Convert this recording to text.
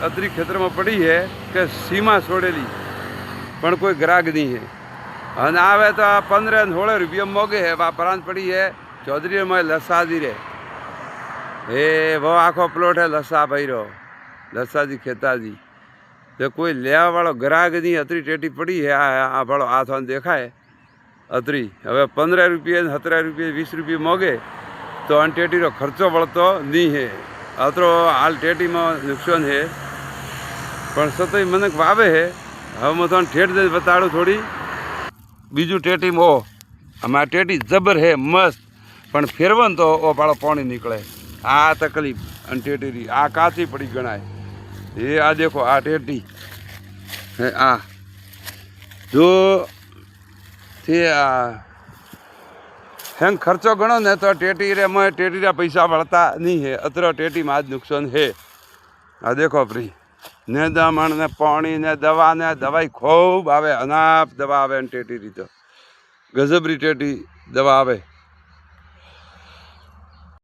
अतरी खेतर में पड़ी है कि सीमा छोड़ेली पण कोई ग्राहक नहीं है। अन आवे तो 15-16 रुपया मोगे है। वहाँ परांत पड़ी है चौधरी में लसा दी रे हे वो आखो प्लॉट है लसा भाई रो लसा जी खेता जी तो कोई लेवा वालों ग्राहक नहीं। अतरी टेटी पड़ी है आ भाड़ो आ थाने देखा है अतरी हवे 15 रुपये 17 रुपये 20 रुपये मोगे तो अन टेटी रो खर्चो बढ़तो नहीं है। अतरो हाल टेटी में नुकसान है पण सतई मनक वावे है। હવે હું તમને ઠેઠ દઈને બતાડું થોડી બીજું ટેટીમાં ઓ અમારી ટેટી જબર હે મસ્ત પણ ફેરવો ને તો ઓ પાળો પાણી નીકળે આ તકલીફ અને ટેટીની આ કાચી પડી ગણાય એ આ દેખો આ ટેટી હે આ જો તે આ હેંગ ખર્ચો ગણો ને તો ટેટી રે મેં ટેટીના પૈસા વળતા નહીં હે અત્રે ટેટીમાં આજ નુકસાન હે આ દેખો પ્રી ने दमण ने पानी ने दवाई खूब आवे अनाप दवा आवे टेटी री तो गजबरी टेटी दवा आवे।